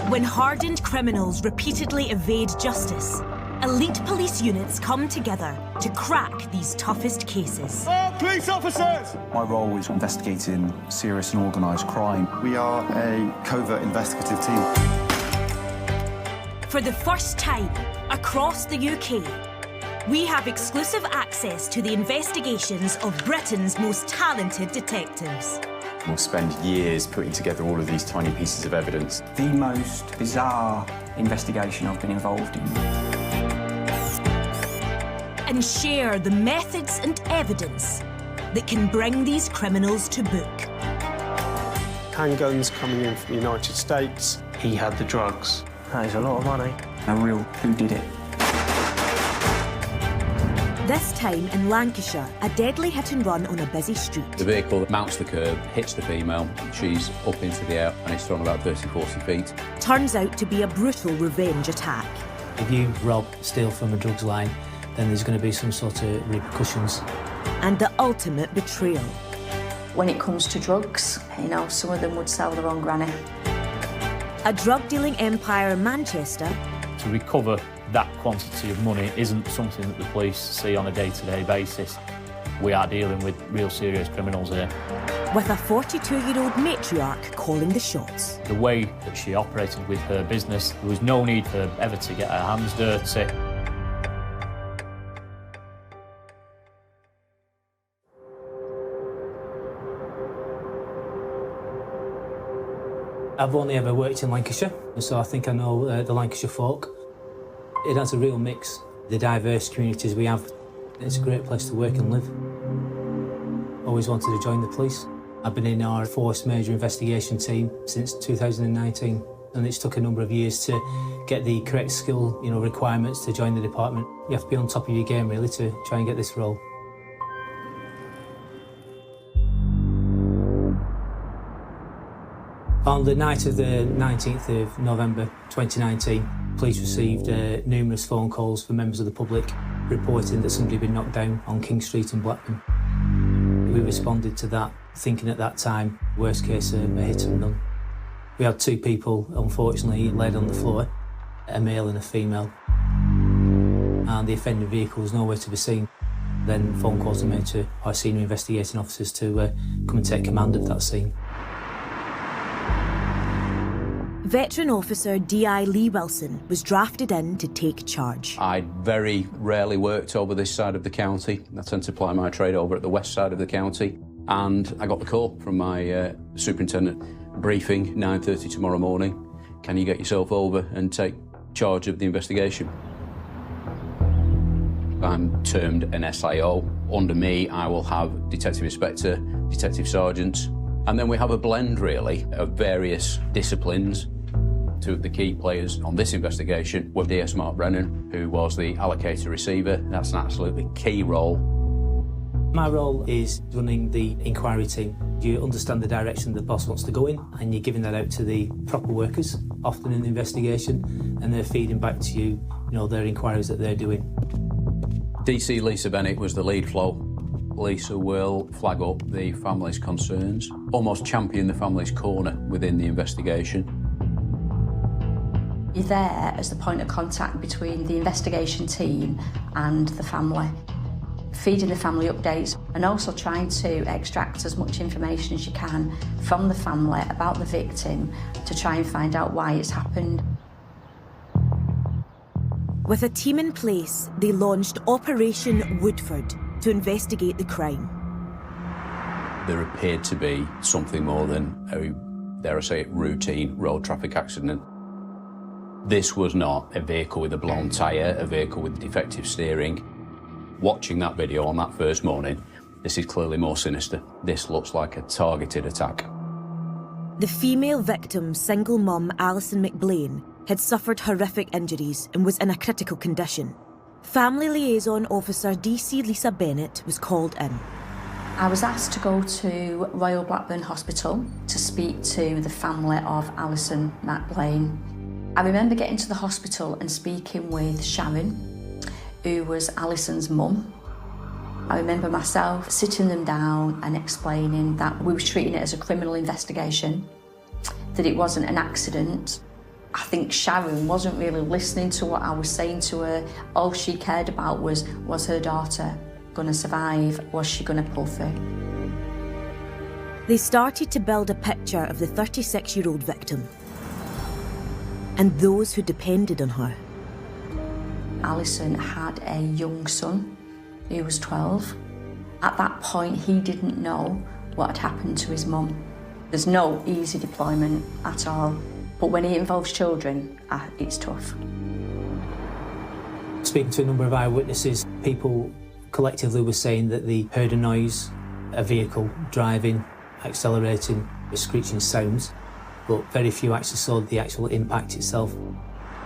When hardened criminals repeatedly evade justice, elite police units come together to crack these toughest cases. Police officers! My role is investigating serious and organised crime. We are a covert investigative team. For the first time across the UK, we have exclusive access to the investigations of Britain's most talented detectives. We'll spend years putting together all of these tiny pieces of evidence. The most bizarre investigation I've been involved in. And share the methods and evidence that can bring these criminals to book. Handguns coming in from the United States. He had the drugs. That is a lot of money. A real who did it. This time in Lancashire, a deadly hit and run on a busy street. The vehicle mounts the curb, hits the female, she's up into the air and it's thrown about 30-40 feet. Turns out to be a brutal revenge attack. If you rob, steal from a drugs line, then there's going to be some sort of repercussions. And the ultimate betrayal. When it comes to drugs, you know, some of them would sell their own granny. A drug-dealing empire in Manchester. To recover that quantity of money isn't something that the police see on a day-to-day basis. We are dealing with real serious criminals here. With a 42-year-old matriarch calling the shots. The way that she operated with her business, there was no need for her ever to get her hands dirty. I've only ever worked in Lancashire, so I think I know the Lancashire folk. It has a real mix, the diverse communities we have. It's a great place to work and live. Always wanted to join the police. I've been in our force major investigation team since 2019, and it's took a number of years to get the correct skill, requirements to join the department. You have to be on top of your game, really, to try and get this role. On the night of the 19th of November 2019, police received numerous phone calls from members of the public reporting that somebody had been knocked down on King Street in Blackburn. We responded to that, thinking at that time, worst case, a hit and run. We had two people, unfortunately, laid on the floor, a male and a female, and the offending vehicle was nowhere to be seen. Then phone calls were made to our senior investigating officers to come and take command of that scene. Veteran officer D.I. Lee Wilson was drafted in to take charge. I very rarely worked over this side of the county. I tend to ply my trade over at the west side of the county. And I got the call from my superintendent, briefing, 9:30 tomorrow morning. Can you get yourself over and take charge of the investigation? I'm termed an SIO. Under me, I will have Detective Inspector, Detective Sergeants, and then we have a blend, really, of various disciplines. Two of the key players on this investigation were DS Mark Brennan, who was the allocator receiver. That's an absolutely key role. My role is running the inquiry team. You understand the direction the boss wants to go in, and you're giving that out to the proper workers, often in the investigation, and they're feeding back to you, their inquiries that they're doing. DC Lisa Bennett was the lead flow. Lisa will flag up the family's concerns, almost champion the family's corner within the investigation. You're there as the point of contact between the investigation team and the family, feeding the family updates and also trying to extract as much information as you can from the family about the victim to try and find out why it's happened. With a team in place, they launched Operation Woodford to investigate the crime. There appeared to be something more than a, dare I say it, routine road traffic accident. This was not a vehicle with a blown tyre, a vehicle with defective steering. Watching that video on that first morning, this is clearly more sinister. This looks like a targeted attack. The female victim, single mum Alison McBlain, had suffered horrific injuries and was in a critical condition. Family liaison officer DC Lisa Bennett was called in. I was asked to go to Royal Blackburn Hospital to speak to the family of Alison McBlain. I remember getting to the hospital and speaking with Sharon, who was Alison's mum. I remember myself sitting them down and explaining that we were treating it as a criminal investigation, that it wasn't an accident. I think Sharon wasn't really listening to what I was saying to her. All she cared about was her daughter going to survive? Was she going to pull through? They started to build a picture of the 36-year-old victim and those who depended on her. Alison had a young son who was 12. At that point, he didn't know what had happened to his mum. There's no easy deployment at all, but when it involves children, it's tough. Speaking to a number of eyewitnesses, people collectively were saying that they heard a noise, a vehicle driving, accelerating, with screeching sounds, but very few actually saw the actual impact itself.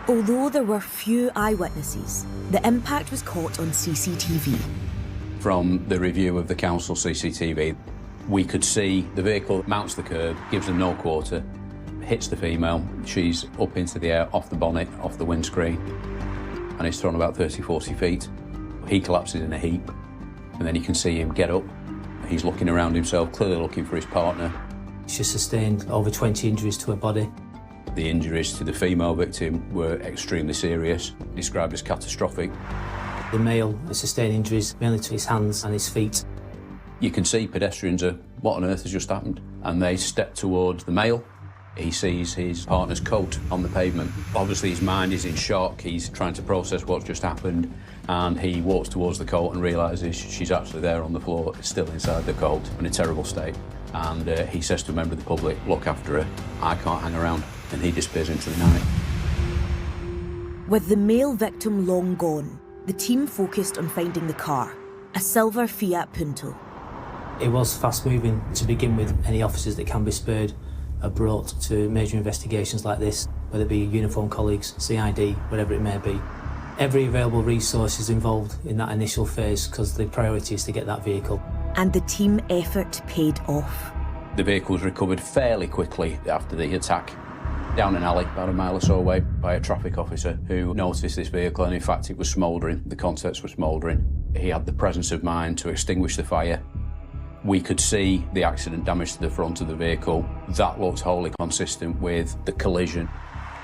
Although there were few eyewitnesses, the impact was caught on CCTV. From the review of the council CCTV, we could see the vehicle mounts the curb, gives a no quarter, hits the female. She's up into the air, off the bonnet, off the windscreen, and it's thrown about 30, 40 feet. He collapses in a heap, and then you can see him get up. He's looking around himself, clearly looking for his partner. She sustained over 20 injuries to her body. The injuries to the female victim were extremely serious, described as catastrophic. The male sustained injuries mainly to his hands and his feet. You can see pedestrians are, what on earth has just happened? And they step towards the male. He sees his partner's coat on the pavement. Obviously his mind is in shock, he's trying to process what's just happened, and he walks towards the coat and realises she's actually there on the floor, still inside the coat, in a terrible state. And he says to a member of the public, look after her, I can't hang around, and he disappears into the night. With the male victim long gone, the team focused on finding the car, a silver Fiat Punto. It was fast moving to begin with. Any officers that can be spared are brought to major investigations like this, whether it be uniformed colleagues, CID, whatever it may be. Every available resource is involved in that initial phase because the priority is to get that vehicle. And the team effort paid off. The vehicle was recovered fairly quickly after the attack, down an alley about a mile or so away by a traffic officer who noticed this vehicle, and in fact it was smouldering, the contents were smouldering. He had the presence of mind to extinguish the fire. We could see the accident damage to the front of the vehicle. That looked wholly consistent with the collision,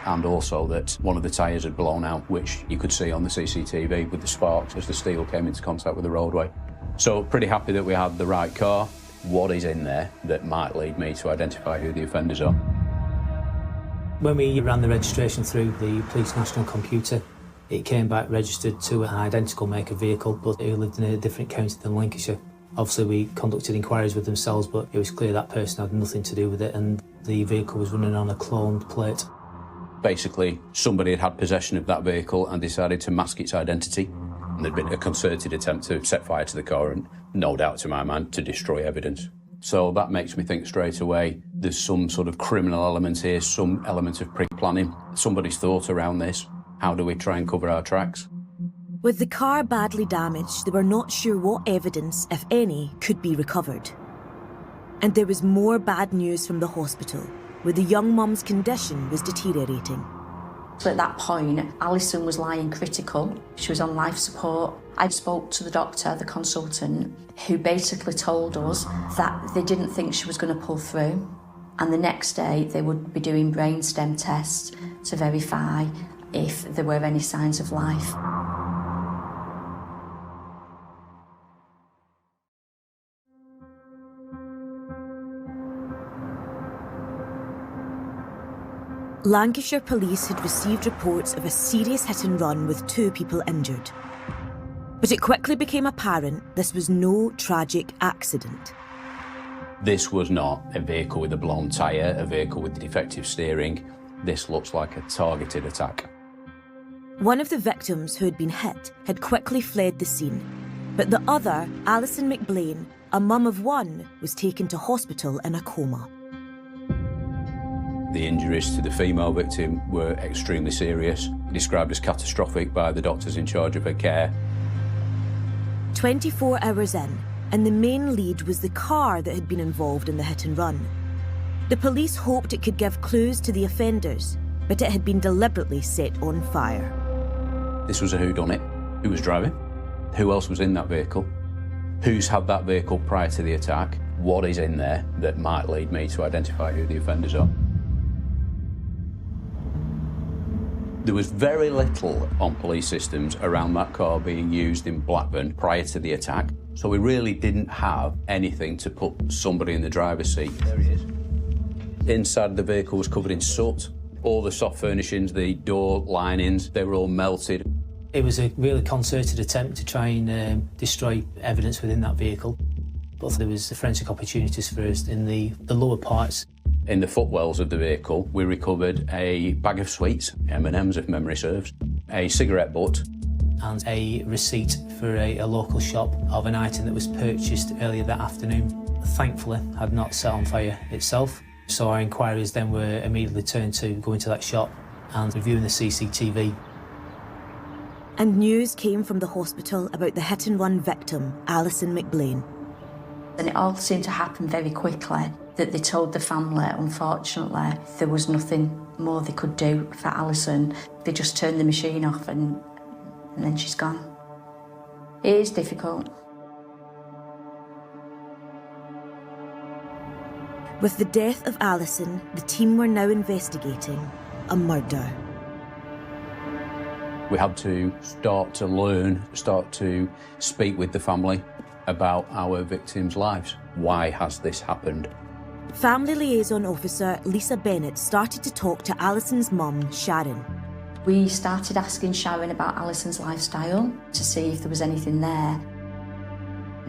and also that one of the tyres had blown out, which you could see on the CCTV with the sparks as the steel came into contact with the roadway. So pretty happy that we had the right car. What is in there that might lead me to identify who the offenders are? When we ran the registration through the police national computer, it came back registered to an identical make of vehicle, but who lived in a different county than Lancashire. Obviously, we conducted inquiries with themselves, but it was clear that person had nothing to do with it, and the vehicle was running on a cloned plate. Basically, somebody had had possession of that vehicle and decided to mask its identity. And there'd been a concerted attempt to set fire to the car and, no doubt to my mind, to destroy evidence. So that makes me think straight away there's some sort of criminal element here, some element of pre-planning. Somebody's thought around this. How do we try and cover our tracks? With the car badly damaged, they were not sure what evidence, if any, could be recovered. And there was more bad news from the hospital, where the young mum's condition was deteriorating. So at that point, Alison was lying critical. She was on life support. I spoke to the doctor, the consultant, who basically told us that they didn't think she was going to pull through. And the next day, they would be doing brainstem tests to verify if there were any signs of life. Lancashire police had received reports of a serious hit and run with 2 people injured. But it quickly became apparent this was no tragic accident. This was not a vehicle with a blown tyre, a vehicle with defective steering. This looks like a targeted attack. One of the victims who had been hit had quickly fled the scene, but the other, Alison McBlain, a mum of 1, was taken to hospital in a coma. The injuries to the female victim were extremely serious, described as catastrophic by the doctors in charge of her care. 24 hours in, and the main lead was the car that had been involved in the hit and run. The police hoped it could give clues to the offenders, but it had been deliberately set on fire. This was a whodunit. Who was driving? Who else was in that vehicle? Who's had that vehicle prior to the attack? What is in there that might lead me to identify who the offenders are? There was very little on police systems around that car being used in Blackburn prior to the attack, so we really didn't have anything to put somebody in the driver's seat. There he is. Inside the vehicle was covered in soot. All the soft furnishings, the door linings, they were all melted. It was a really concerted attempt to try and destroy evidence within that vehicle. But there was forensic opportunities for us in the lower parts. In the footwells of the vehicle, we recovered a bag of sweets, M&Ms if memory serves, a cigarette butt, and a receipt for a local shop of an item that was purchased earlier that afternoon. Thankfully, had not set on fire itself, so our inquiries then were immediately turned to going to that shop and reviewing the CCTV. And news came from the hospital about the hit-and-run victim, Alison McBlain. And it all seemed to happen very quickly, that they told the family, unfortunately, there was nothing more they could do for Alison. They just turned the machine off and then she's gone. It is difficult. With the death of Alison, the team were now investigating a murder. We had to start to learn, start to speak with the family about our victims' lives. Why has this happened? Family liaison officer Lisa Bennett started to talk to Alison's mum, Sharon. We started asking Sharon about Alison's lifestyle to see if there was anything there.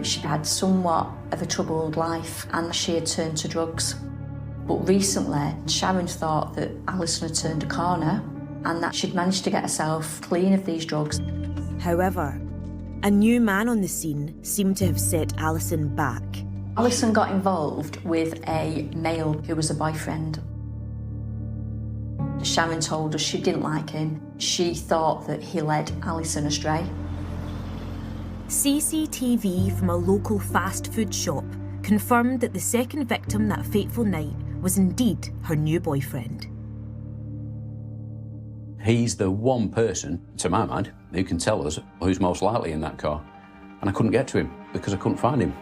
She had somewhat of a troubled life and she had turned to drugs. But recently, Sharon thought that Alison had turned a corner and that she'd managed to get herself clean of these drugs. However, a new man on the scene seemed to have set Alison back. Alison got involved with a male who was a boyfriend. Sharon told us she didn't like him. She thought that he led Alison astray. CCTV from a local fast food shop confirmed that the second victim that fateful night was indeed her new boyfriend. He's the one person, to my mind, who can tell us who's most likely in that car. And I couldn't get to him because I couldn't find him.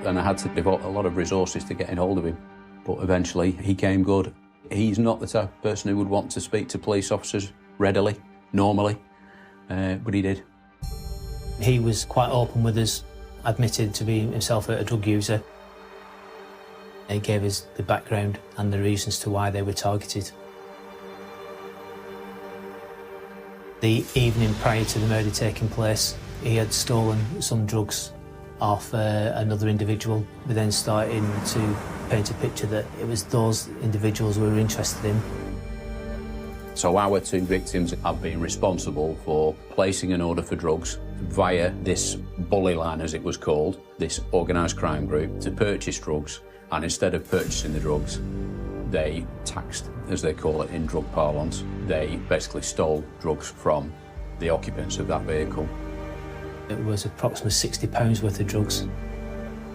And I had to devote a lot of resources to getting hold of him. But eventually he came good. He's not the type of person who would want to speak to police officers readily, normally, but he did. He was quite open with us, admitted to being himself a drug user. He gave us the background and the reasons to why they were targeted. The evening prior to the murder taking place, he had stolen some drugs off another individual. We then started to paint a picture that it was those individuals we were interested in. So our two victims have been responsible for placing an order for drugs via this bully line, as it was called, this organised crime group, to purchase drugs. And instead of purchasing the drugs, they taxed, as they call it in drug parlance. They basically stole drugs from the occupants of that vehicle. It was approximately £60 worth of drugs.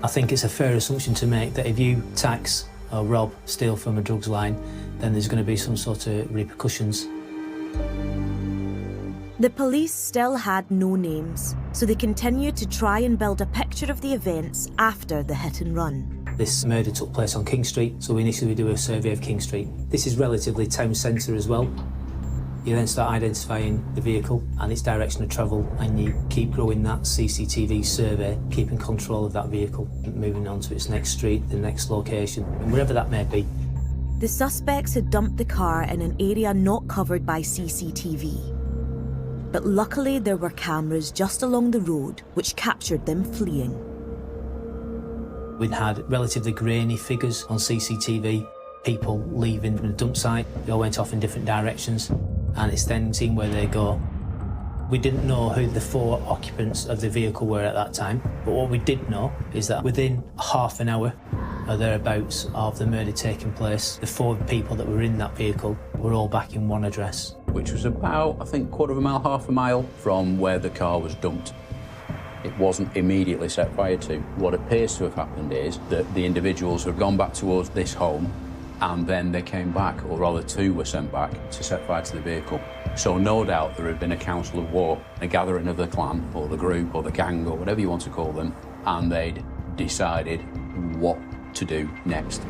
I think it's a fair assumption to make that if you tax or rob, steal from a drugs line, then there's going to be some sort of repercussions. The police still had no names, so they continued to try and build a picture of the events after the hit and run. This murder took place on King Street, so we initially do a survey of King Street. This is relatively town centre as well. You then start identifying the vehicle and its direction of travel, and you keep growing that CCTV survey, keeping control of that vehicle, moving on to its next street, the next location, and wherever that may be. The suspects had dumped the car in an area not covered by CCTV. But luckily there were cameras just along the road which captured them fleeing. We'd had relatively grainy figures on CCTV, people leaving from the dump site. They all went off in different directions, and it's then seeing where they go. We didn't know who the 4 occupants of the vehicle were at that time, but what we did know is that within half an hour or thereabouts of the murder taking place, the 4 people that were in that vehicle were all back in one address. Which was about, I think, quarter of a mile, half a mile from where the car was dumped. It wasn't immediately set fire to. What appears to have happened is that the individuals have gone back towards this home, and then they came back, or rather 2 were sent back, to set fire to the vehicle. So no doubt there had been a council of war, a gathering of the clan, or the group, or the gang, or whatever you want to call them, and they'd decided what to do next.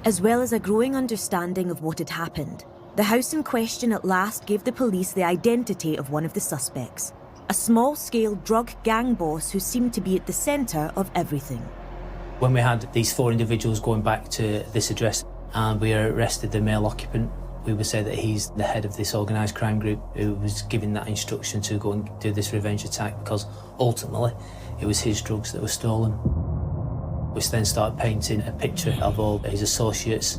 As well as a growing understanding of what had happened, The house in question at last gave the police the identity of one of the suspects, a small-scale drug gang boss who seemed to be at the centre of everything. When we had these 4 individuals going back to this address and we arrested the male occupant, we would say that he's the head of this organised crime group who was given that instruction to go and do this revenge attack, because ultimately it was his drugs that were stolen. We then started painting a picture of all his associates.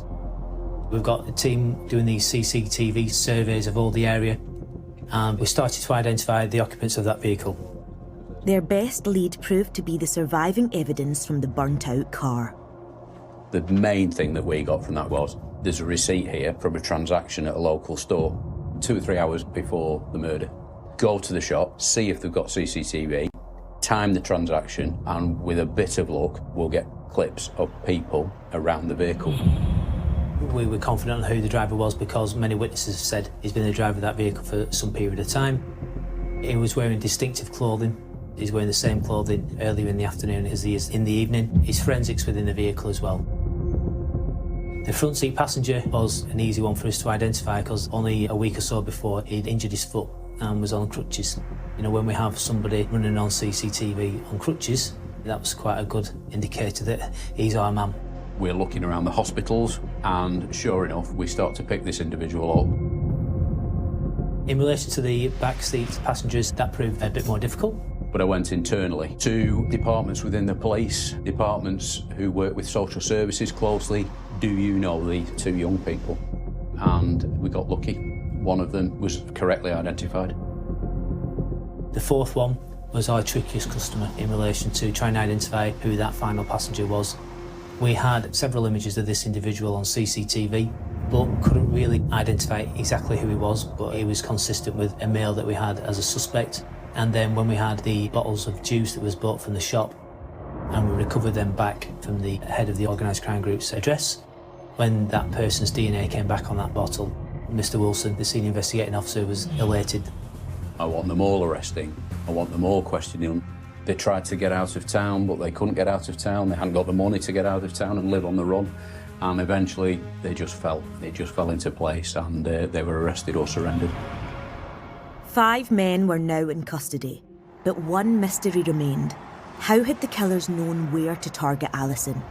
We've got a team doing these CCTV surveys of all the area, and we started to identify the occupants of that vehicle. Their best lead proved to be the surviving evidence from the burnt-out car. The main thing that we got from that was, there's a receipt here from a transaction at a local store 2 or 3 hours before the murder. Go to the shop, see if they've got CCTV, time the transaction, and with a bit of luck, we'll get clips of people around the vehicle. We were confident on who the driver was because many witnesses have said he's been the driver of that vehicle for some period of time. He was wearing distinctive clothing. He's wearing the same clothing earlier in the afternoon as he is in the evening. His forensics within the vehicle as well. The front seat passenger was an easy one for us to identify because only a week or so before he'd injured his foot and was on crutches. You know, when we have somebody running on CCTV on crutches, that was quite a good indicator that he's our man. We're looking around the hospitals and sure enough, we start to pick this individual up. In relation to the back seat passengers, that proved a bit more difficult. But I went internally to departments within the police, departments who work with social services closely. Do you know these 2 young people? And we got lucky. One of them was correctly identified. The 4th one was our trickiest customer in relation to trying to identify who that final passenger was. We had several images of this individual on CCTV, but couldn't really identify exactly who he was, but he was consistent with a male that we had as a suspect. And then when we had the bottles of juice that was bought from the shop, and we recovered them back from the head of the organised crime group's address, when that person's DNA came back on that bottle, Mr. Wilson, the senior investigating officer, was elated. I want them all arresting. I want them all questioning. They tried to get out of town, but they couldn't get out of town. They hadn't got the money to get out of town and live on the run. And eventually, they just fell. It just fell into place, and they were arrested or surrendered. 5 men were now in custody, but one mystery remained. How had the killers known where to target Alison?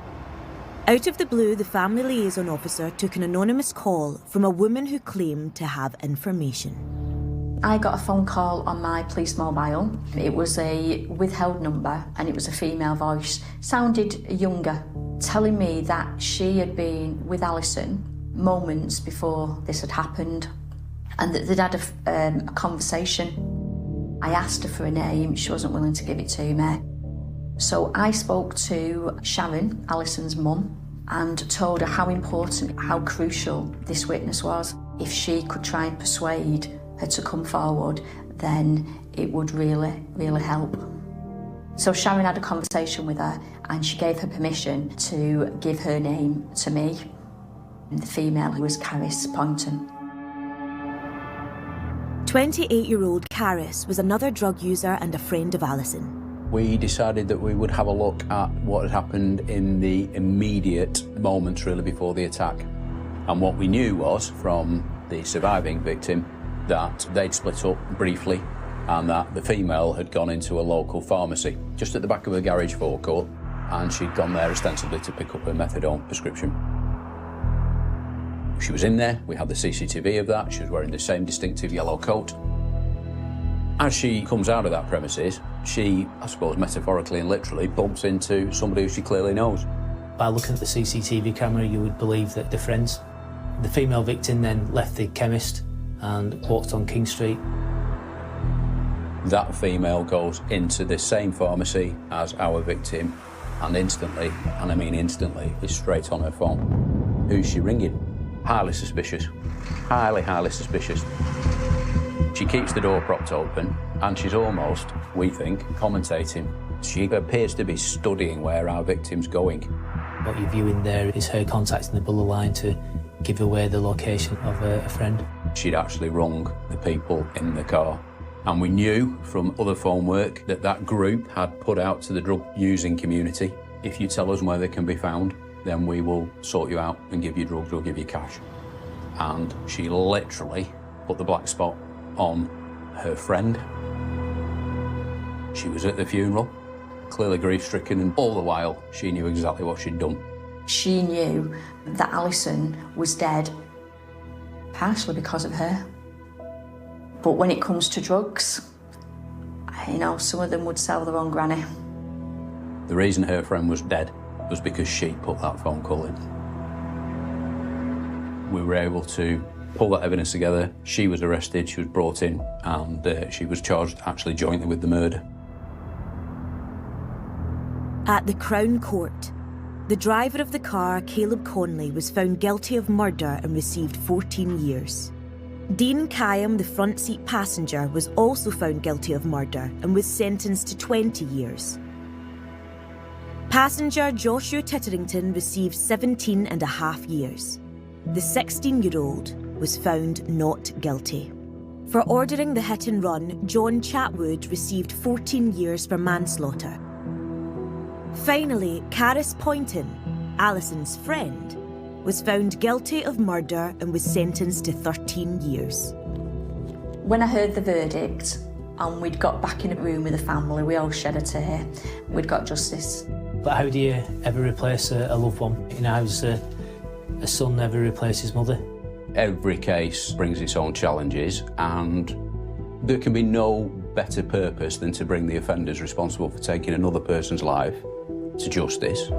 Out of the blue, the family liaison officer took an anonymous call from a woman who claimed to have information. I got a phone call on my police mobile. It was a withheld number and it was a female voice, sounded younger, telling me that she had been with Alison moments before this had happened and that they'd had a conversation. I asked her for a name, she wasn't willing to give it to me. So I spoke to Sharon, Alison's mum, and told her how important, how crucial this witness was. If she could try and persuade her to come forward, then it would really, really help. So Sharon had a conversation with her and she gave her permission to give her name to me. And the female who was Caris Poynton. 28-year-old Caris was another drug user and a friend of Alison. We decided that we would have a look at what had happened in the immediate moments really before the attack. And what we knew was from the surviving victim that they'd split up briefly and that the female had gone into a local pharmacy just at the back of a garage forecourt, and she'd gone there ostensibly to pick up her methadone prescription. She was in there, we had the CCTV of that, she was wearing the same distinctive yellow coat. As she comes out of that premises, she, I suppose metaphorically and literally, bumps into somebody who she clearly knows. By looking at the CCTV camera, you would believe that they're friends. The female victim then left the chemist and walked on King Street. That female goes into the same pharmacy as our victim and instantly, and I mean instantly, is straight on her phone. Who's she ringing? Highly suspicious. Highly, highly suspicious. She keeps the door propped open and she's almost, we think, commentating. She appears to be studying where our victim's going. What you're viewing there is her contacting the Buller line to give away the location of a friend. She'd actually rung the people in the car. And we knew from other phone work that that group had put out to the drug-using community, if you tell us where they can be found, then we will sort you out and give you drugs or give you cash. and she literally put the black spot on her friend. She was at the funeral, clearly grief-stricken, and all the while she knew exactly what she'd done. She knew that Alison was dead partially because of her. But when it comes to drugs, you know, some of them would sell their own granny. The reason her friend was dead was because she'd put that phone call in. We were able to pull that evidence together. She was arrested, she was brought in, and she was charged actually jointly with the murder. At the Crown Court, the driver of the car, Caleb Conley, was found guilty of murder and received 14 years. Dean Kyam, the front seat passenger, was also found guilty of murder and was sentenced to 20 years. Passenger Joshua Titterington received 17 and a half years. The 16-year-old was found not guilty. For ordering the hit and run, John Chatwood received 14 years for manslaughter. Finally, Caris Poynton, Alison's friend, was found guilty of murder and was sentenced to 13 years. When I heard the verdict and we'd got back in a room with the family, we all shed a tear. We'd got justice. But how do you ever replace a loved one? You know, how does a son never replace his mother? Every case brings its own challenges, and there can be no better purpose than to bring the offenders responsible for taking another person's life to justice.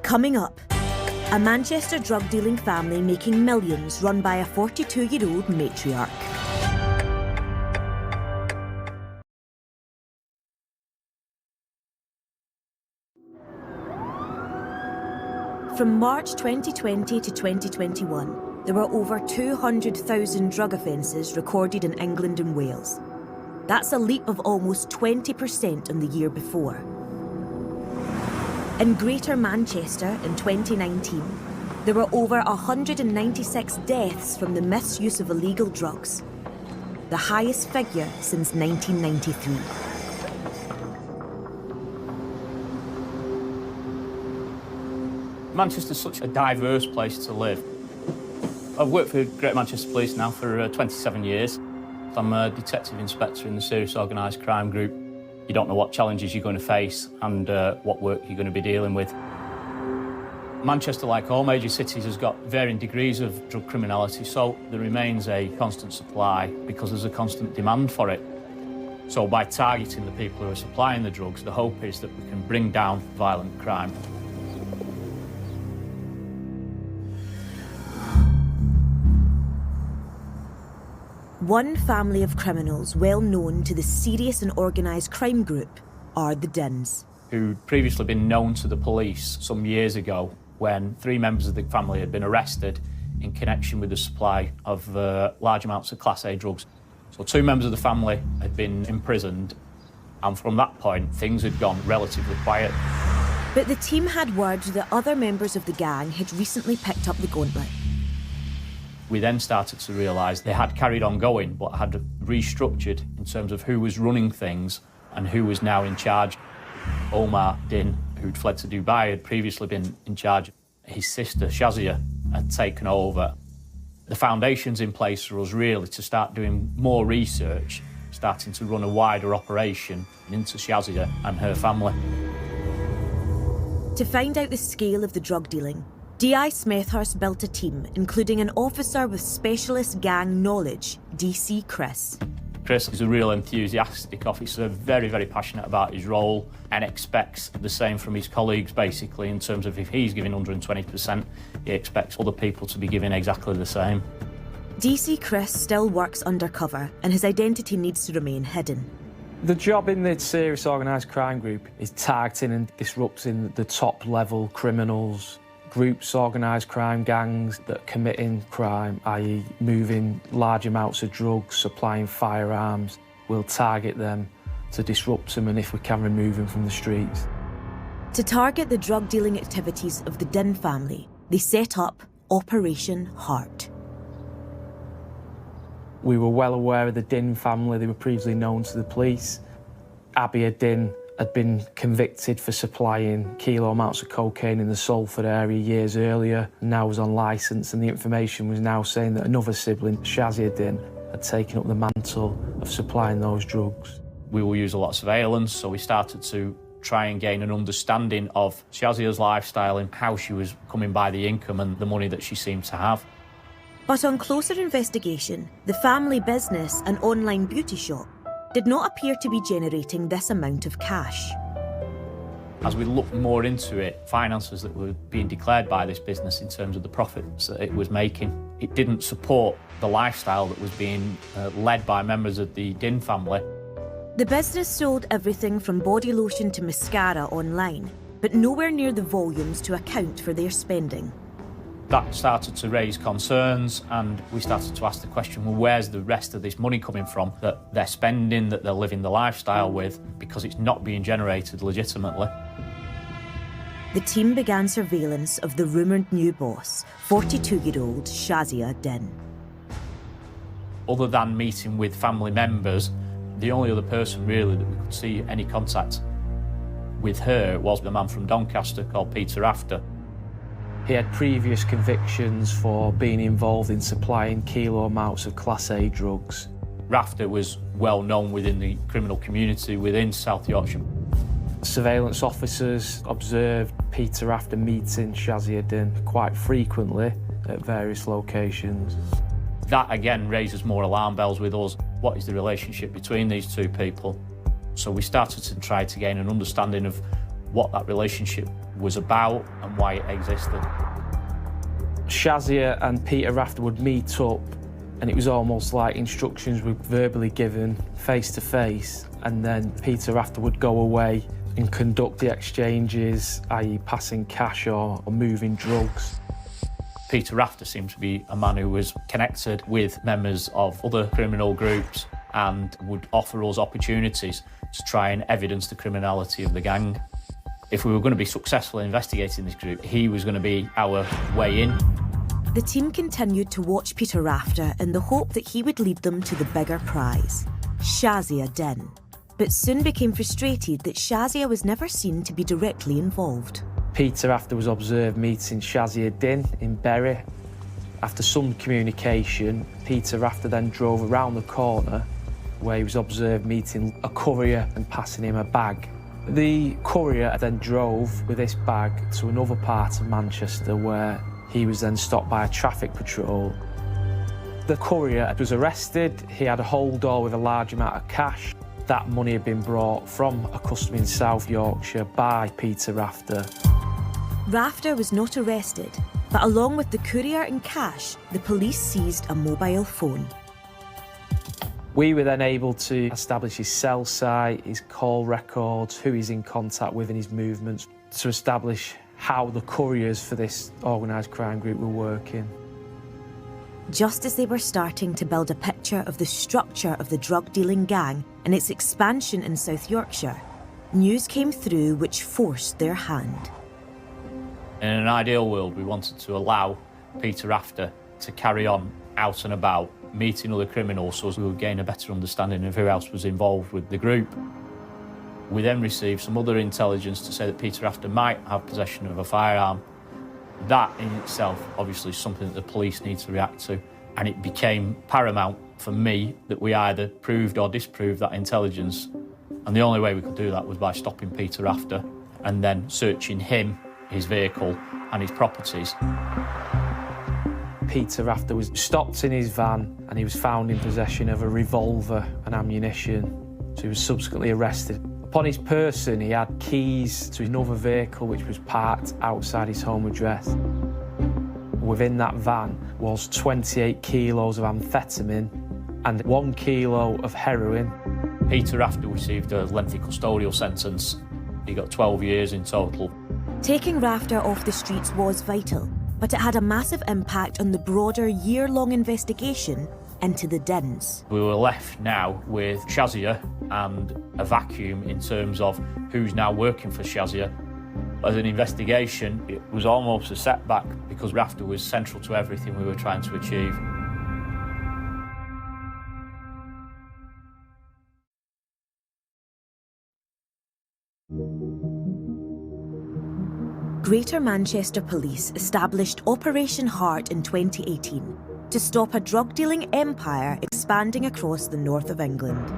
Coming up, a Manchester drug-dealing family making millions run by a 42-year-old matriarch. From March 2020 to 2021, there were over 200,000 drug offences recorded in England and Wales. That's a leap of almost 20% on the year before. In Greater Manchester in 2019, there were over 196 deaths from the misuse of illegal drugs, the highest figure since 1993. Manchester's such a diverse place to live. I've worked for Greater Manchester Police now for 27 years. I'm a detective inspector in the Serious Organised Crime Group. You don't know what challenges you're going to face and what work you're going to be dealing with. Manchester, like all major cities, has got varying degrees of drug criminality, so there remains a constant supply because there's a constant demand for it. So by targeting the people who are supplying the drugs, the hope is that we can bring down violent crime. One family of criminals well known to the serious and organised crime group are the Dins. Who'd previously been known to the police some years ago when 3 members of the family had been arrested in connection with the supply of large amounts of Class A drugs. So 2 members of the family had been imprisoned, and from that point things had gone relatively quiet. But the team had word that other members of the gang had recently picked up the gauntlet. We then started to realise they had carried on going, but had restructured in terms of who was running things and who was now in charge. Omar Din, who'd fled to Dubai, had previously been in charge. His sister, Shazia, had taken over. The foundation's in place for us really to start doing more research, starting to run a wider operation into Shazia and her family. To find out the scale of the drug dealing, DI Smethurst built a team, including an officer with specialist gang knowledge, DC Chris. Chris is a real enthusiastic officer, very, very passionate about his role and expects the same from his colleagues, basically, in terms of if he's giving 120%, he expects other people to be giving exactly the same. DC Chris still works undercover and his identity needs to remain hidden. The job in the Serious Organised Crime Group is targeting and disrupting the top-level criminals, groups, organised crime gangs that are committing crime, i.e. moving large amounts of drugs, supplying firearms. We'll target them to disrupt them and if we can remove them from the streets. To target the drug dealing activities of the Din family, they set up Operation Heart. We were well aware of the Din family. They were previously known to the police. Abia Din had been convicted for supplying kilo amounts of cocaine in the Salford area years earlier, and now was on licence, and the information was now saying that another sibling, Shazia Din, had taken up the mantle of supplying those drugs. We will use a lot of surveillance, so we started to try and gain an understanding of Shazia's lifestyle and how she was coming by the income and the money that she seemed to have. But on closer investigation, the family business and online beauty shop did not appear to be generating this amount of cash. As we looked more into it, finances that were being declared by this business in terms of the profits that it was making, it didn't support the lifestyle that was being led by members of the Din family. The business sold everything from body lotion to mascara online, but nowhere near the volumes to account for their spending. That started to raise concerns, and we started to ask the question, well, where's the rest of this money coming from that they're spending, that they're living the lifestyle with, because it's not being generated legitimately. The team began surveillance of the rumoured new boss, 42-year-old Shazia Din. Other than meeting with family members, the only other person really that we could see any contact with her was the man from Doncaster called Peter Rafter. He had previous convictions for being involved in supplying kilo amounts of Class A drugs. Rafter was well known within the criminal community within South Yorkshire. Surveillance officers observed Peter Rafter meeting Shazia Din quite frequently at various locations. That again raises more alarm bells with us. What is the relationship between these two people? So we started to try to gain an understanding of what that relationship was about and why it existed. Shazia and Peter Rafter would meet up, and it was almost like instructions were verbally given face to face, and then Peter Rafter would go away and conduct the exchanges, i.e. passing cash or moving drugs. Peter Rafter seemed to be a man who was connected with members of other criminal groups and would offer us opportunities to try and evidence the criminality of the gang. If we were going to be successful in investigating this group, he was going to be our way in. The team continued to watch Peter Rafter in the hope that he would lead them to the bigger prize, Shazia Din, but soon became frustrated that Shazia was never seen to be directly involved. Peter Rafter was observed meeting Shazia Din in Bury. After some communication, Peter Rafter then drove around the corner where he was observed meeting a courier and passing him a bag. The courier then drove with this bag to another part of Manchester where he was then stopped by a traffic patrol. The courier was arrested. He had a hold door with a large amount of cash. That money had been brought from a customer in South Yorkshire by Peter Rafter. Rafter was not arrested, but along with the courier and cash, the police seized a mobile phone. We were then able to establish his cell site, his call records, who he's in contact with and his movements, to establish how the couriers for this organised crime group were working. Just as they were starting to build a picture of the structure of the drug-dealing gang and its expansion in South Yorkshire, news came through which forced their hand. In an ideal world, we wanted to allow Peter Rafter to carry on out and about, meeting other criminals so as we would gain a better understanding of who else was involved with the group. We then received some other intelligence to say that Peter Rafter might have possession of a firearm. That in itself, obviously, is something that the police need to react to, and it became paramount for me that we either proved or disproved that intelligence, and the only way we could do that was by stopping Peter Rafter and then searching him, his vehicle and his properties. Peter Rafter was stopped in his van and he was found in possession of a revolver and ammunition, so he was subsequently arrested. Upon his person, he had keys to another vehicle which was parked outside his home address. Within that van was 28 kilos of amphetamine and 1 kilo of heroin. Peter Rafter received a lengthy custodial sentence. He got 12 years in total. Taking Rafter off the streets was vital, but it had a massive impact on the broader year-long investigation into the Dins. We were left now with Shazia and a vacuum in terms of who's now working for Shazia. As an investigation, it was almost a setback because Rafter was central to everything we were trying to achieve. Greater Manchester Police established Operation Heart in 2018 to stop a drug-dealing empire expanding across the north of England.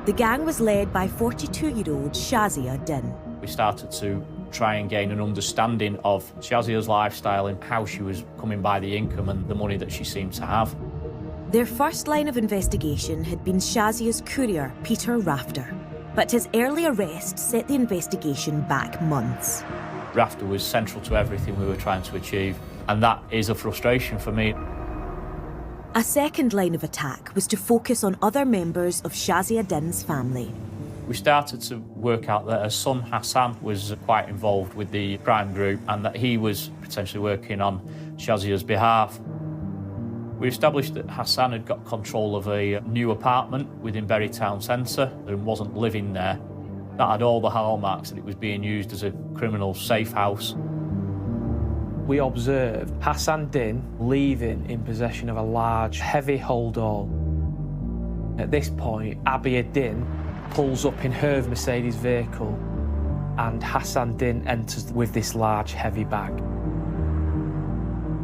The gang was led by 42-year-old Shazia Din. We started to try and gain an understanding of Shazia's lifestyle and how she was coming by the income and the money that she seemed to have. Their first line of investigation had been Shazia's courier, Peter Rafter, but his early arrest set the investigation back months. Rafter was central to everything we were trying to achieve, and that is a frustration for me. A second line of attack was to focus on other members of Shazia Din's family. We started to work out that her son Hassan was quite involved with the crime group and that he was potentially working on Shazia's behalf. We established that Hassan had got control of a new apartment within Bury Town Centre and wasn't living there. That had all the hallmarks that it was being used as a criminal safe house. We observed Hassan Din leaving in possession of a large, heavy hold-all. At this point, Abia Din pulls up in her Mercedes vehicle and Hassan Din enters with this large, heavy bag.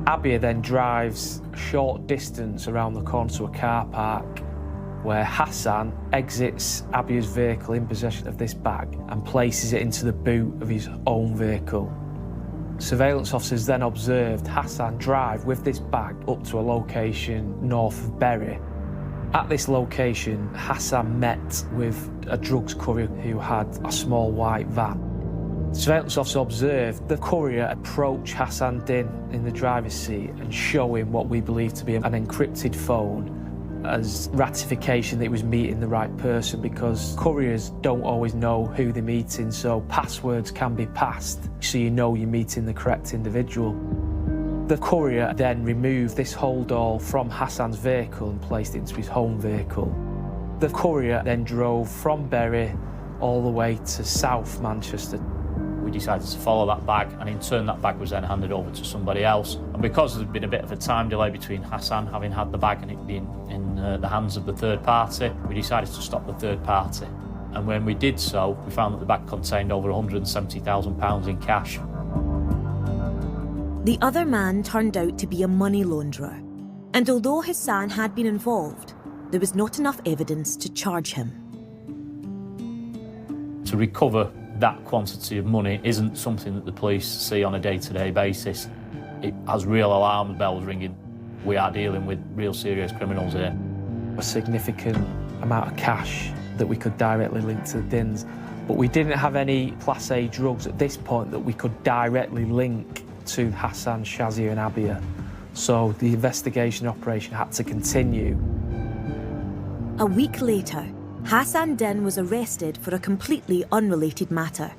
Abia then drives a short distance around the corner to a car park where Hassan exits Abia's vehicle in possession of this bag and places it into the boot of his own vehicle. Surveillance officers then observed Hassan drive with this bag up to a location north of Bury. At this location, Hassan met with a drugs courier who had a small white van. Surveillance officer observed the courier approach Hassan Din in the driver's seat and show him what we believe to be an encrypted phone as ratification that he was meeting the right person, because couriers don't always know who they're meeting, so passwords can be passed so you know you're meeting the correct individual. The courier then removed this hold-all from Hassan's vehicle and placed it into his home vehicle. The courier then drove from Bury all the way to South Manchester. We decided to follow that bag, and in turn that bag was then handed over to somebody else. And because there'd been a bit of a time delay between Hassan having had the bag and it being in the hands of the third party, we decided to stop the third party. And when we did so, we found that the bag contained over £170,000 in cash. The other man turned out to be a money launderer, and although Hassan had been involved, there was not enough evidence to charge him. To recover that quantity of money isn't something that the police see on a day-to-day basis. It has real alarm bells ringing. We are dealing with real serious criminals here. A significant amount of cash that we could directly link to the Dins, but we didn't have any Class A drugs at this point that we could directly link to Hassan, Shazia and Abia. So the investigation operation had to continue. A week later, Hassan Din was arrested for a completely unrelated matter,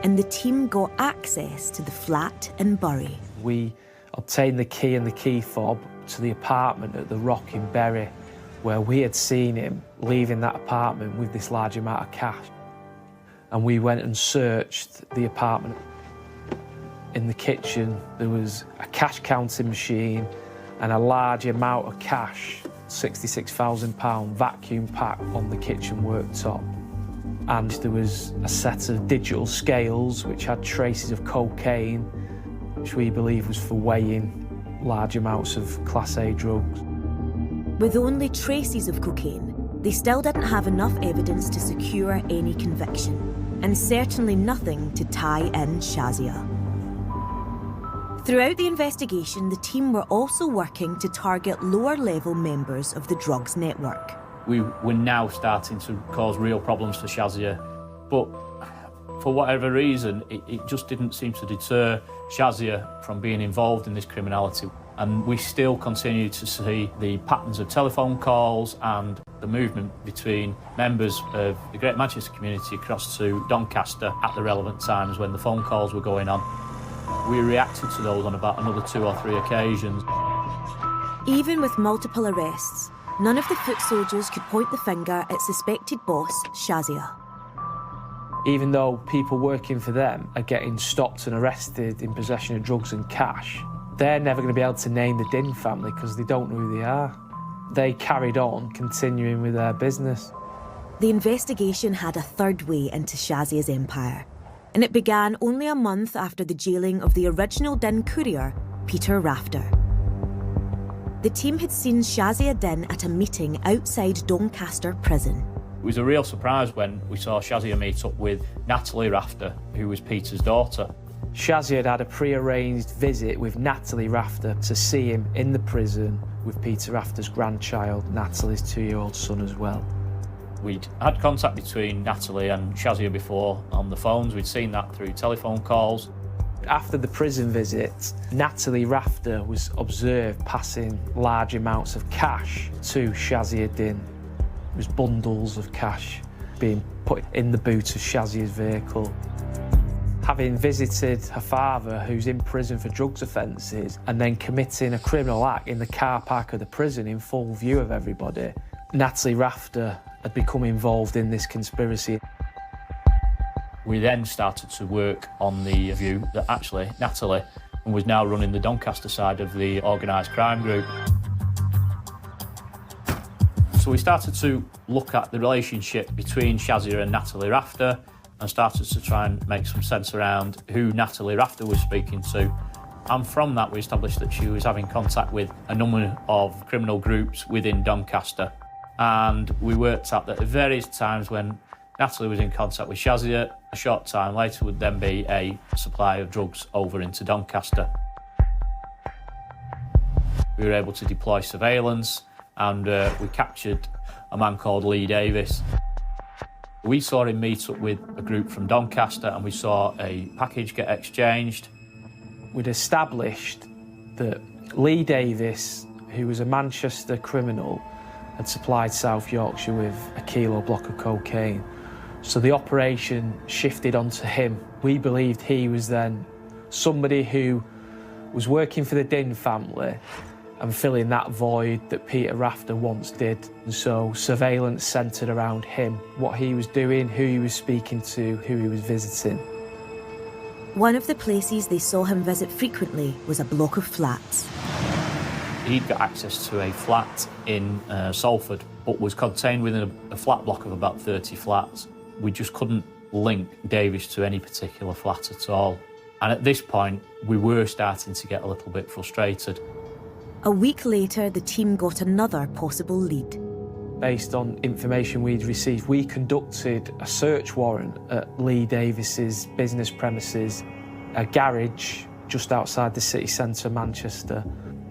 and the team got access to the flat in Bury. We obtained the key and the key fob to the apartment at the Rock in Bury, where we had seen him leaving that apartment with this large amount of cash. And we went and searched the apartment. In the kitchen, there was a cash counting machine and a large amount of cash, £66,000 vacuum packed on the kitchen worktop. And there was a set of digital scales which had traces of cocaine, which we believe was for weighing large amounts of Class A drugs. With only traces of cocaine, they still didn't have enough evidence to secure any conviction, and certainly nothing to tie in Shazia. Throughout the investigation, the team were also working to target lower-level members of the drugs network. We were now starting to cause real problems for Shazia, but for whatever reason, it just didn't seem to deter Shazia from being involved in this criminality. And we still continue to see the patterns of telephone calls and the movement between members of the Great Manchester community across to Doncaster at the relevant times when the phone calls were going on. We reacted to those on about another 2 or 3 occasions. Even with multiple arrests, none of the foot soldiers could point the finger at suspected boss Shazia. Even though people working for them are getting stopped and arrested in possession of drugs and cash, they're never going to be able to name the Din family because they don't know who they are. They carried on continuing with their business. The investigation had a third way into Shazia's empire. and it began only a month after the jailing of the original Din courier, Peter Rafter. The team had seen Shazia Din at a meeting outside Doncaster prison. It was a real surprise when we saw Shazia meet up with Natalie Rafter, who was Peter's daughter. Shazia had a pre-arranged visit with Natalie Rafter to see him in the prison with Peter Rafter's grandchild, Natalie's 2-year-old son as well. We'd had contact between Natalie and Shazia before on the phones. We'd seen that through telephone calls. After the prison visit, Natalie Rafter was observed passing large amounts of cash to Shazia Din. It was bundles of cash being put in the boot of Shazia's vehicle. Having visited her father, who's in prison for drugs offences, and then committing a criminal act in the car park of the prison in full view of everybody, Natalie Rafter had become involved in this conspiracy. We then started to work on the view that actually Natalie was now running the Doncaster side of the organised crime group. So we started to look at the relationship between Shazia and Natalie Rafter and started to try and make some sense around who Natalie Rafter was speaking to. And from that we established that she was having contact with a number of criminal groups within Doncaster. And we worked out that at various times when Natalie was in contact with Shazia, a short time later would then be a supply of drugs over into Doncaster. We were able to deploy surveillance and we captured a man called Lee Davis. We saw him meet up with a group from Doncaster and we saw a package get exchanged. We'd established that Lee Davis, who was a Manchester criminal, had supplied South Yorkshire with a kilo block of cocaine. So the operation shifted onto him. We believed he was then somebody who was working for the Din family and filling that void that Peter Rafter once did. And so surveillance centred around him, what he was doing, who he was speaking to, who he was visiting. One of the places they saw him visit frequently was a block of flats. He'd got access to a flat in Salford, but was contained within a flat block of about 30 flats. We just couldn't link Davis to any particular flat at all. And at this point, we were starting to get a little bit frustrated. A week later, the team got another possible lead. Based on information we'd received, we conducted a search warrant at Lee Davis's business premises, a garage just outside the city centre of Manchester.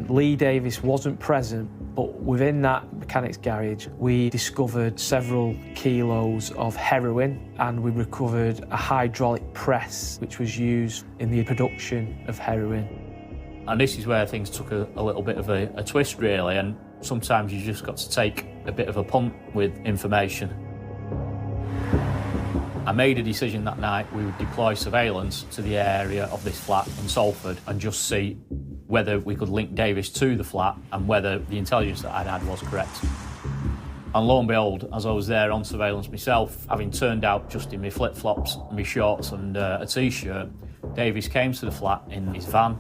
Lee Davis wasn't present, but within that mechanics garage, we discovered several kilos of heroin and we recovered a hydraulic press which was used in the production of heroin. And this is where things took a little bit of a twist, really, and sometimes you just got to take a bit of a punt with information. I made a decision that night we would deploy surveillance to the area of this flat in Salford and just see whether we could link Davis to the flat and whether the intelligence that I'd had was correct. And lo and behold, as I was there on surveillance myself, having turned out just in my flip-flops, my shorts and a T-shirt, Davis came to the flat in his van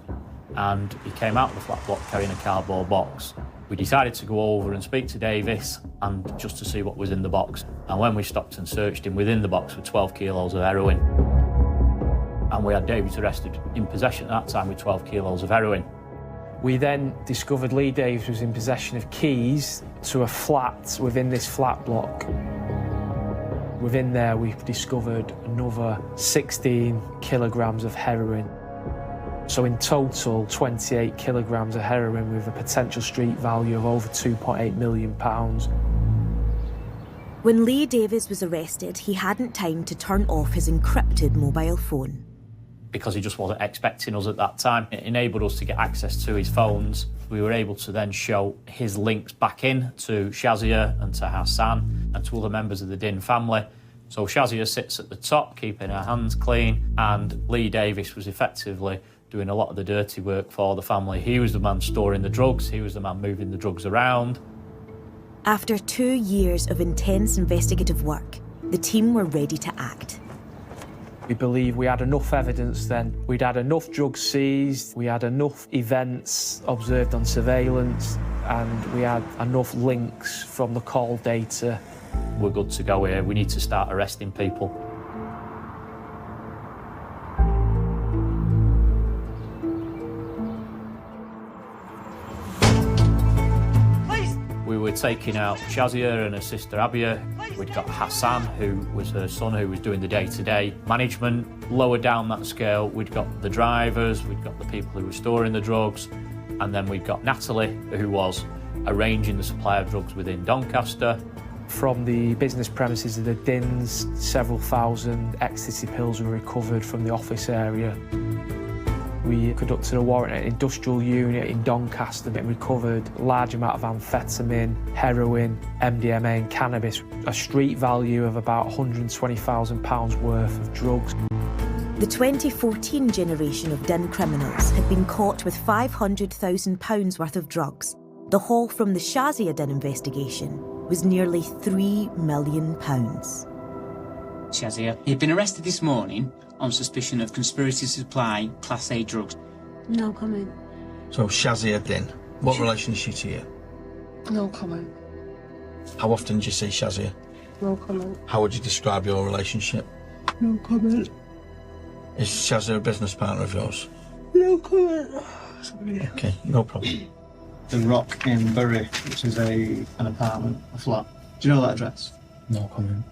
and he came out of the flat block carrying a cardboard box. We decided to go over and speak to Davis and just to see what was in the box. And when we stopped and searched him, within the box were 12 kilos of heroin. And we had Davis arrested in possession at that time with 12 kilos of heroin. We then discovered Lee Davis was in possession of keys to a flat within this flat block. Within there, we discovered another 16 kilograms of heroin. So in total, 28 kilograms of heroin with a potential street value of over £2.8 million. When Lee Davis was arrested, he hadn't time to turn off his encrypted mobile phone. Because he just wasn't expecting us at that time. It enabled us to get access to his phones. We were able to then show his links back in to Shazia and to Hassan and to other members of the Din family. So Shazia sits at the top, keeping her hands clean, and Lee Davis was effectively doing a lot of the dirty work for the family. He was the man storing the drugs, he was the man moving the drugs around. After 2 years of intense investigative work, the team were ready to act. We believe we had enough evidence then. We'd had enough drugs seized, we had enough events observed on surveillance, and we had enough links from the call data. We're good to go here. We need to start arresting people. were taking out Shazia and her sister Abia. We'd got Hassan, who was her son, who was doing the day-to-day management. Lower down that scale, we'd got the drivers, we'd got the people who were storing the drugs, and then we'd got Natalie, who was arranging the supply of drugs within Doncaster. From the business premises of the Dins, several thousand ecstasy pills were recovered from the office area. We conducted a warrant at an industrial unit in Doncaster and recovered a large amount of amphetamine, heroin, MDMA and cannabis, a street value of about £120,000 worth of drugs. The 2014 generation of Din criminals had been caught with £500,000 worth of drugs. The haul from the Shazia Din investigation was nearly £3 million. Shazia, you've been arrested this morning on suspicion of conspiracy to supply Class A drugs. No comment. So Shazia Din, what relation is she to you? No comment. How often do you see Shazia? No comment. How would you describe your relationship? No comment. Is Shazia a business partner of yours? No comment. Okay, no problem. The Rock in Bury, which is an apartment, a flat. Do you know that address? No comment.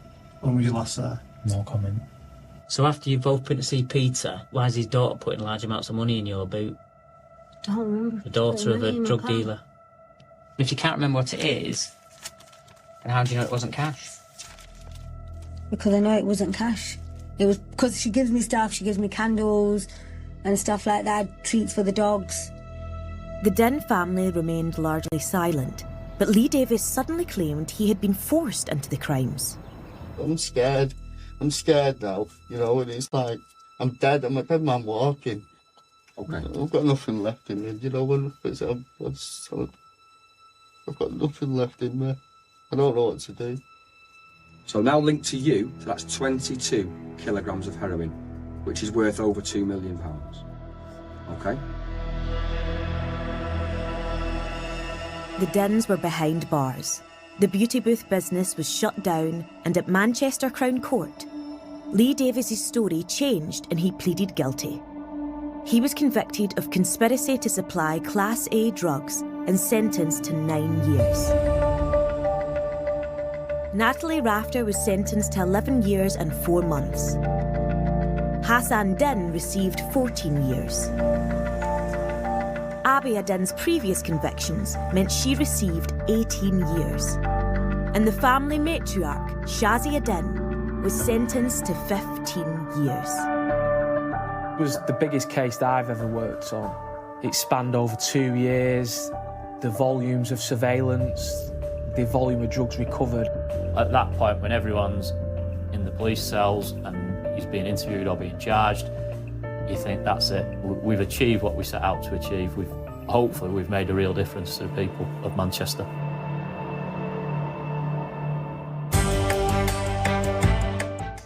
When were you last there? No comment. So after you've both been to see Peter, why is his daughter putting large amounts of money in your boot? Don't remember. The daughter of a drug dealer. If you can't remember what it is, then how do you know it wasn't cash? Because I know it wasn't cash. It was because she gives me stuff, she gives me candles and stuff like that, treats for the dogs. The Din family remained largely silent, but Lee Davis suddenly claimed he had been forced into the crimes. I'm scared. I'm scared now, you know, and it's like, I'm dead, I'm a dead man walking. Okay. I've got nothing left in me, you know, I've got nothing left in me. I don't know what to do. So now linked to you, so that's 22 kilograms of heroin, which is worth over £2 million. Okay? The Dins were behind bars. The beauty booth business was shut down, and at Manchester Crown Court, Lee Davis's story changed and he pleaded guilty. He was convicted of conspiracy to supply Class A drugs and sentenced to 9 years. Natalie Rafter was sentenced to 11 years and 4 months. Hassan Din received 14 years. Abia Din's previous convictions meant she received 18 years. And the family matriarch, Shazia Din, was sentenced to 15 years. It was the biggest case that I've ever worked on. It spanned over 2 years, the volumes of surveillance, the volume of drugs recovered. At that point, when everyone's in the police cells and he's being interviewed or being charged, you think that's it. We've achieved what we set out to achieve. Hopefully we've made a real difference to the people of Manchester.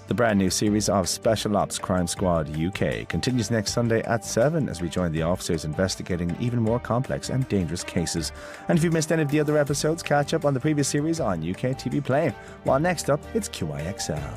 The brand new series of Special Ops Crime Squad UK continues next Sunday at 7 as we join the officers investigating even more complex and dangerous cases. And if you've missed any of the other episodes, catch up on the previous series on UK TV Play. While next up, it's QIXL.